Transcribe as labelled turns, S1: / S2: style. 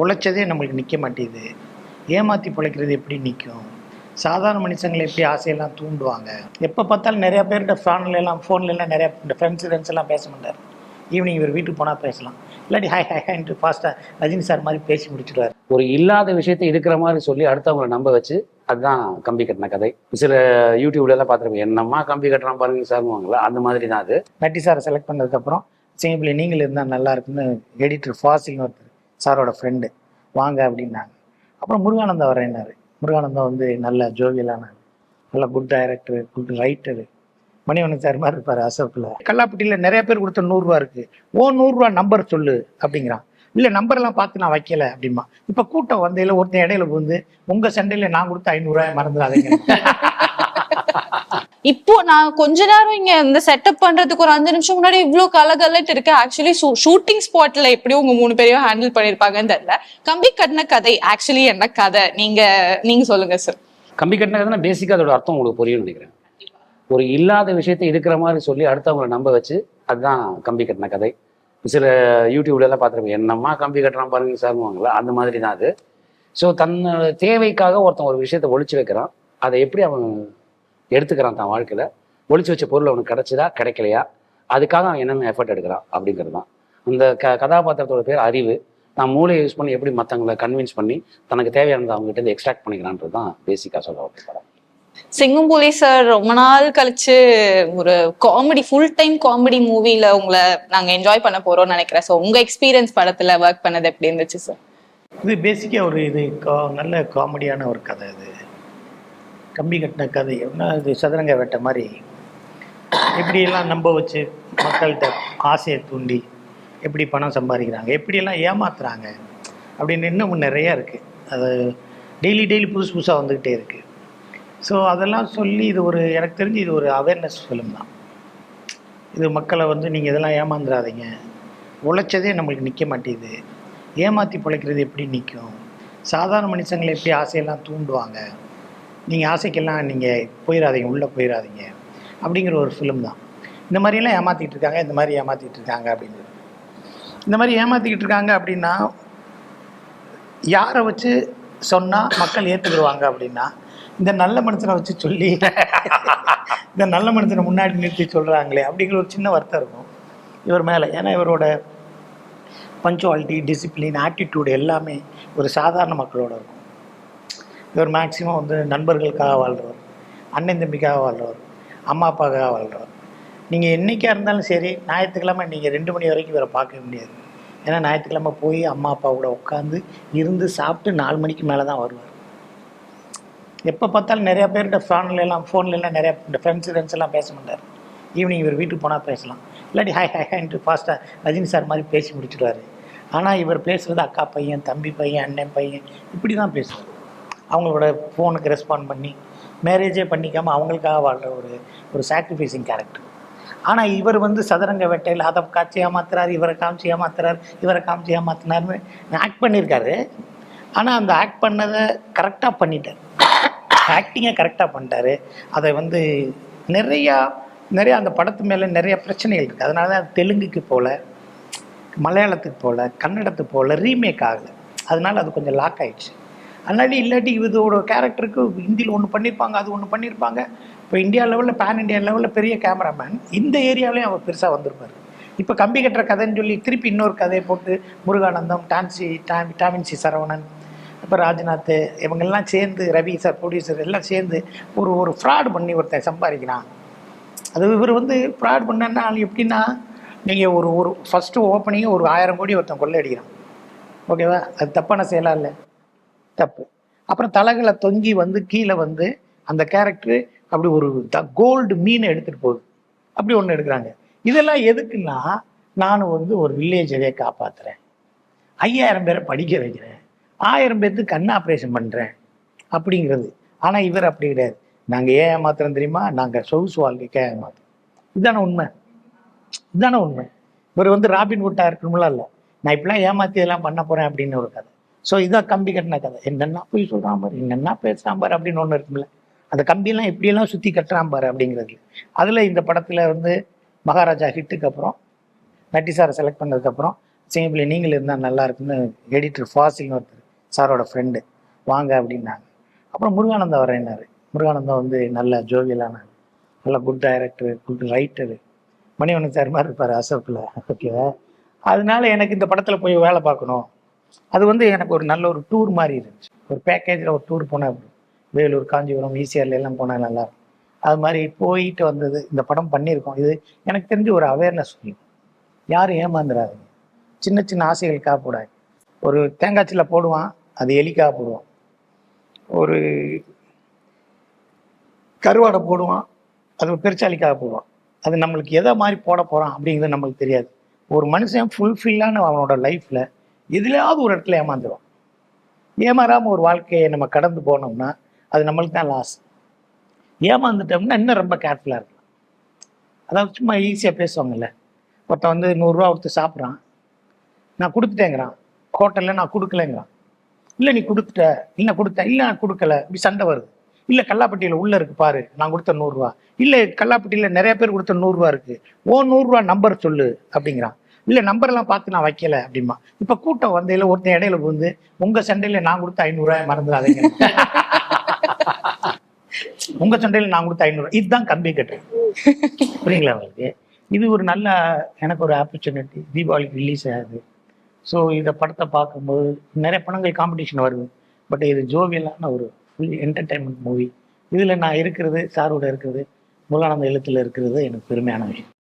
S1: உழைச்சதே நம்மளுக்கு நிற்க மாட்டேங்குது. ஏமாற்றி பிழைக்கிறது எப்படி நிற்கும்? சாதாரண மனுஷங்களை எப்படி ஆசையெல்லாம் தூண்டுவாங்க? எப்போ பார்த்தாலும் நிறையா பேர்கிட்ட ஃபோன்லலாம் நிறையா இந்த ஃப்ரெண்ட்ஸ் எல்லாம் பேச மாட்டார். ஈவினிங் இவர் வீட்டுக்கு போனால் பேசலாம், இல்லாட்டி ஹாய் ஹாய் ஹாய்ன்ட்டு ஃபாஸ்ட்டாக ரஜினி சார் மாதிரி பேசி முடிச்சுடுவார்.
S2: ஒரு இல்லாத விஷயத்தை இருக்கிற மாதிரி சொல்லி அடுத்தவங்களை நம்ப வச்சு, அதுதான் கம்பி கட்டின கதை. சில யூடியூப்லாம் பார்த்துருப்பேன், என்னம்மா கம்பி கட்டுறான் பாருங்க சார்வாங்களா, அந்த மாதிரி தான் அது.
S1: நட்டி சாரை செலக்ட் பண்ணதுக்கப்புறம் சிங்கப்பிள்ளை நீங்கள் இருந்தால் நல்லா இருக்குன்னு எடிட்டர் ஃபாசில்னு ஒருத்தர் சாரோட ஃப்ரெண்டு வாங்க அப்படின்னாங்க. அப்புறம் முருகானந்தம் வரேன்னாரு. முருகானந்தம் வந்து நல்ல ஜோவியலான, நல்ல good director, good writer, Manivannan sir மாதிரி இருப்பார். அசோக்கில் கல்லாப்பட்டியில் நிறைய பேர் கொடுத்த 100 ரூபா இருக்குது, 100 ரூபா நம்பர் சொல்லு அப்படிங்கிறான். இல்லை நம்பர்லாம் பார்த்து நான் வைக்கல அப்படிமா. இப்போ கூட்டம் வந்தையில் ஒருத்தன் இடையில வந்து உங்கள் சண்டையில் நான் கொடுத்த 500 ரூபாய் மறந்துடாதீங்க.
S3: இப்போ நான் கொஞ்ச நேரம் இங்க இந்த செட்டப் பண்றதுக்கு ஒரு 5 நிமிஷம் முன்னாடி இவ்வளவு கலகலட்டு இருக்கு. ஆக்சுவலி ஷூட்டிங் ஸ்பாட்ல எப்படி உங்க 3 பேரையும் ஹேண்டில் பண்ணிருப்பாங்கன்னு தெரியல. கம்பி கட்டின கதை ஆக்சுவலி என்ன கதை, நீங்க சொல்லுங்க சார்.
S2: கம்பி கட்டின கதைனா பேசிக்கா அதோட அர்த்தம் உங்களுக்கு புரியும்னு நினைக்கிறேன். ஒரு இல்லாத விஷயத்தை இருக்கிற மாதிரி சொல்லி அடுத்தவங்களை நம்ப வச்சு, அதுதான் கம்பி கட்டின கதை. சில யூடியூப்லாம் பார்த்துருப்பேன், என்னம்மா கம்பி கட்டுறான் பாருங்க சார்வாங்களா, அந்த மாதிரி தான் அது. ஸோ தன்னோட தேவைக்காக ஒருத்தன் ஒரு விஷயத்தை ஒழிச்சு வைக்கிறான். அதை எப்படி அவன் எடுத்துக்கிறான் தான் வாழ்க்கையில். ஒழிச்சு வச்ச பொருள் அவனுக்கு கிடைச்சதா கிடைக்கலையா, அதுக்காக அவன் என்னென்ன எஃபர்ட் எடுக்கிறான் அப்படிங்கிறது தான். அந்த கதாபாத்திரத்தோட பேர் அறிவு. நான் மூளையை யூஸ் பண்ணி எப்படி மற்றவங்களை கன்வின்ஸ் பண்ணி தனக்கு தேவையானதை அவங்ககிட்ட இருந்து எக்ஸ்ட்ராக்ட் பண்ணிக்கிறான்றது தான் பேசிக்காக சொல்ல படம்.
S3: சிங்கம்புலி சார் ரொம்ப நாள் கழிச்சு ஒரு காமெடி, ஃபுல் டைம் காமெடி மூவில உங்களை நாங்க என்ஜாய் பண்ண போறோம்னு நினைக்கிறேன். ஸோ உங்க எக்ஸ்பீரியன்ஸ் படத்துல ஒர்க் பண்ணது எப்படி இருந்துச்சு சார்?
S1: இது பேசிக்காக ஒரு நல்ல காமெடியான ஒரு கதை. இது கம்பி கட்டின கதை. எப்படின்னா இது சதுரங்க வேட்டை மாதிரி எப்படியெல்லாம் நம்ப வச்சு மக்கள்கிட்ட ஆசையை தூண்டி எப்படி பணம் சம்பாதிக்கிறாங்க, எப்படியெல்லாம் ஏமாத்துறாங்க அப்படின்னு இன்னும் நிறையா இருக்குது. அது டெய்லி புதுசு புதுசாக வந்துக்கிட்டே இருக்குது. ஸோ அதெல்லாம் சொல்லி இது ஒரு, எனக்கு தெரிஞ்சு இது ஒரு அவேர்னஸ் ஃபிலிம் தான். இது மக்களை வந்து நீங்கள் இதெல்லாம் ஏமாந்துடாதீங்க, உழைச்சதே நம்மளுக்கு நிற்க மாட்டேங்குது, ஏமாற்றி பிழைக்கிறது எப்படி நிற்கும், சாதாரண மனுஷங்களை எப்படி ஆசையெல்லாம் தூண்டுவாங்க, நீங்கள் ஆசைக்கெல்லாம் நீங்கள் போயிடாதீங்க, உள்ளே போயிடாதீங்க அப்படிங்கிற ஒரு ஃபிலிம் தான். இந்த மாதிரியெல்லாம் ஏமாற்றிக்கிட்டு இருக்காங்க, இந்த மாதிரி ஏமாற்றிக்கிட்டு இருக்காங்க அப்படிங்கிறது. இந்த மாதிரி ஏமாற்றிக்கிட்டு இருக்காங்க அப்படின்னா யாரை வச்சு சொன்னால் மக்கள் ஏற்றுக்கிடுவாங்க அப்படின்னா, இந்த நல்ல மனுஷனை வச்சு சொல்லி இந்த நல்ல மனுஷனை முன்னாடி நிறுத்தி சொல்கிறாங்களே அப்படிங்கிற ஒரு சின்ன வருத்தம் இருக்கும் இவர் மேலே. ஏன்னா இவரோட பஞ்சுவாலிட்டி, டிசிப்ளின், ஆட்டிடியூடு எல்லாமே ஒரு சாதாரண மக்களோட இருக்கும். இவர் மேக்சிமம் வந்து நண்பர்களுக்காக வாழ்கிறவர், அண்ணன் தம்பிக்காக வாழ்கிறவர், அம்மா அப்பாவுக்காக வாழ்கிறவர். நீங்கள் என்றைக்காக இருந்தாலும் சரி, ஞாயிற்றுக்கிழமை நீங்கள் 2 மணி வரைக்கும் இவரை பார்க்க முடியாது. ஏன்னா ஞாயிற்றுக்கிழமை போய் அம்மா அப்பா கூட உட்காந்து இருந்து சாப்பிட்டு 4 மணிக்கு மேலே தான் வருவார். எப்போ பார்த்தாலும் நிறையா பேர்கிட்ட ஃபோன்லலாம் நிறையா இந்த ஃப்ரெண்ட்ஸ் எல்லாம் பேச மாட்டார். ஈவினிங் இவர் வீட்டுக்கு போனால் பேசலாம், இல்லாட்டி ஹாய் ஹாய் ஹாய்ன்ட்டு ஃபாஸ்ட்டாக ரஜினி சார் மாதிரி பேசி முடிச்சுடுவார். ஆனால் இவர் பேசுகிறது அக்கா பையன், தம்பி பையன், அண்ணன் பையன், இப்படி தான் பேசுவார். அவங்களோட ஃபோனுக்கு ரெஸ்பாண்ட் பண்ணி மேரேஜே பண்ணிக்காமல் அவங்களுக்காக வாழ்கிற ஒரு சாக்ரிஃபைசிங் கேரக்டர். ஆனால் இவர் வந்து சதுரங்க வேட்டையில் அதை காட்சி ஏமாத்துறாரு, இவரை காமிச்சு ஏமாத்துறாரு, இவரை காமிச்சு ஏமாத்தினார்னு ஆக்ட் பண்ணியிருக்காரு. ஆனால் அந்த ஆக்ட் பண்ணதை கரெக்டாக பண்ணிட்டார், ஆக்டிங்கை கரெக்டாக பண்ணிட்டாரு. அதை வந்து நிறையா அந்த படத்து மேலே நிறைய பிரச்சனைகள் இருக்குது. அதனால தான் தெலுங்குக்கு போல், மலையாளத்துக்கு போல், கன்னடத்துக்கு போல் ரீமேக் ஆகலை. அதனால அது கொஞ்சம் லாக் ஆகிடுச்சு. அதனால இல்லாட்டி இதோட கேரக்டருக்கு ஹிந்தியில் ஒன்று பண்ணியிருப்பாங்க, அது ஒன்று பண்ணியிருப்பாங்க. இப்போ இந்தியா லெவலில், பேன் இண்டியா லெவலில் பெரிய கேமராமேன், இந்த ஏரியாவிலையும் அவர் பெருசாக வந்திருப்பார். இப்போ கம்பி கட்டுற கதைன்னு சொல்லி திருப்பி இன்னொரு கதையை போட்டு முருகானந்தம், டாமின்சி சரவணன், இப்போ ராஜ்நாத் இவங்கெல்லாம் சேர்ந்து, ரவி சார் ப்ரொடியூசர் எல்லாம் சேர்ந்து ஒரு ஃப்ராட் பண்ணி ஒருத்தன் சம்பாதிக்கிறான். அது இவர் வந்து ஃப்ராட் பண்ணா எப்படின்னா, நீங்கள் ஒரு ஃபஸ்ட்டு ஓப்பனிங்கே ஒரு 1000 கோடி ஒருத்தன் கொள்ளையடிக்கிறான், ஓகேவா? அது தப்பான செயலாக இல்லை, தப்பு. அப்புறம் தலைகளை தொங்கி வந்து கீழே வந்து அந்த கேரக்டரு அப்படி ஒரு கோல்டு மீனை எடுத்துகிட்டு போகுது, அப்படி ஒன்று எடுக்கிறாங்க. இதெல்லாம் எதுக்குன்னா, நான் வந்து ஒரு வில்லேஜவே காப்பாற்றுறேன், 5000 பேரை படிக்க வைக்கிறேன், 1000 பேர்த்துக்கு கண் ஆப்ரேஷன் பண்ணுறேன் அப்படிங்கிறது. ஆனால் இவர் அப்படி கிடையாது. நாங்கள் ஏன் ஏமாத்துறோம் தெரியுமா? நாங்கள் சொகுசு வாழ்க்கைக்காக ஏமாத்துறோம். இதுதானே உண்மை. இவர் வந்து ராபின்ஹுட்டாக இருக்கணும்லாம் இல்லை, நான் இப்படிலாம் ஏமாற்றி இதெல்லாம் பண்ண போகிறேன் அப்படின்னு ஒரு கதை. ஸோ இதான் கம்பி கட்டின கதை. என்னென்னா போய் சொல்கிறான் பாரு, என்னென்னா பேசுகிறான் பாரு அப்படின்னு ஒன்று இருக்கும்ல, அந்த கம்பியெல்லாம் எப்படியெல்லாம் சுற்றி கட்டுறான் பாரு அப்படிங்கிறது. அதில் இந்த படத்தில் வந்து மகாராஜா ஹிட்டுக்கு அப்புறம் நட்டி சாரை செலக்ட் பண்ணதுக்கப்புறம் சிங்கப்பிள்ளை நீங்கள் இருந்தால் நல்லா இருக்குன்னு எடிட்டர் ஃபாசில்னு ஒருத்தர் சாரோட ஃப்ரெண்டு வாங்க அப்படின்னாங்க. அப்புறம் முருகானந்தா வரேன்னாரு. முருகானந்தா வந்து நல்ல ஜோவியலான, நல்ல good director, good writer, Manivannan sir மாதிரி இருப்பார் அசோக்கில். ஓகேவா? அதனால எனக்கு இந்த படத்தில் போய் வேலை பார்க்கணும். அது வந்து எனக்கு ஒரு நல்ல ஒரு டூர் மாதிரி இருந்துச்சு. ஒரு பேக்கேஜில் ஒரு டூர் போனால் வேலூர், காஞ்சிபுரம், ஈசிஆர்ல எல்லாம் போனால் நல்லா இருக்கும். அது மாதிரி போயிட்டு வந்தது. இந்த படம் பண்ணியிருக்கோம். இது எனக்கு தெரிஞ்சு ஒரு அவேர்னஸ் சொல்லும். யாரும் ஏமாந்துடாதீங்க. சின்ன சின்ன ஆசைகளுக்காக போடாது. ஒரு தேங்காய்ச்சில போடுவான், அது எலிக்காக போடுவான். ஒரு கருவாடை போடுவான், அது பெருச்சாலிக்காக போடுவான். அது நம்மளுக்கு எதை மாதிரி போட போகிறான் அப்படிங்கிறது நம்மளுக்கு தெரியாது. ஒரு மனுஷன் ஃபுல்ஃபில்லான அவனோட லைஃப்பில் எதுலையாவது ஒரு இடத்துல ஏமாந்துடும். ஏமாறாமல் ஒரு வாழ்க்கையை நம்ம கடந்து போனோம்னா அது நம்மளுக்கு தான் லாஸ். ஏமாந்துட்டோம்னா இன்னும் ரொம்ப கேர்ஃபுல்லாக இருக்கலாம். அதாவது சும்மா ஈஸியாக பேசுவாங்கல்ல, ஒருத்தன் வந்து 100 ரூபா கொடுத்து சாப்பிட்றான், நான் கொடுத்துட்டேங்கிறான். ஹோட்டலில் நான் கொடுக்கலைங்கிறான். இல்லை நீ கொடுத்துட்ட, இல்லை கொடுத்தேன், இல்லை நான் கொடுக்கல, இப்படி சண்டை வருது. இல்லை கல்லாப்பட்டியில் உள்ளே இருக்கு பாரு, நான் கொடுத்த 100 ரூபா. இல்லை கல்லாப்பட்டியில் நிறைய பேர் கொடுத்த 100 ரூபா இருக்கு, 100 ரூபா நம்பர் சொல்லு அப்படிங்கிறான். இல்லை நம்பர்லாம் பார்த்து நான் வைக்கல அப்படிமா. இப்போ கூட்டம் வந்தையில் ஒருத்தன் இடையில வந்து உங்கள் சண்டையில் நான் கொடுத்த 500 ரூபாய் மறந்துடாதீங்க, உங்கள் சண்டையில் நான் கொடுத்த 500 ரூபாய். இதுதான் கம்பி கட்டு. புரியுங்களா உங்களுக்கு? இது ஒரு நல்ல எனக்கு ஒரு ஆப்பர்ச்சுனிட்டி. தீபாவளிக்கு ரிலீஸ் ஆகுது. ஸோ இந்த படத்தை பார்க்கும்போது நிறைய படங்கள் காம்படிஷன் வருது. பட் இது ஜோவியலான ஒரு ஃபுல் என்டர்டைன்மெண்ட் மூவி. இதில் நான் இருக்கிறது, சாரோட இருக்கிறது, முருகானந்த எழுத்தில் இருக்கிறது எனக்கு பெருமையான விஷயம்.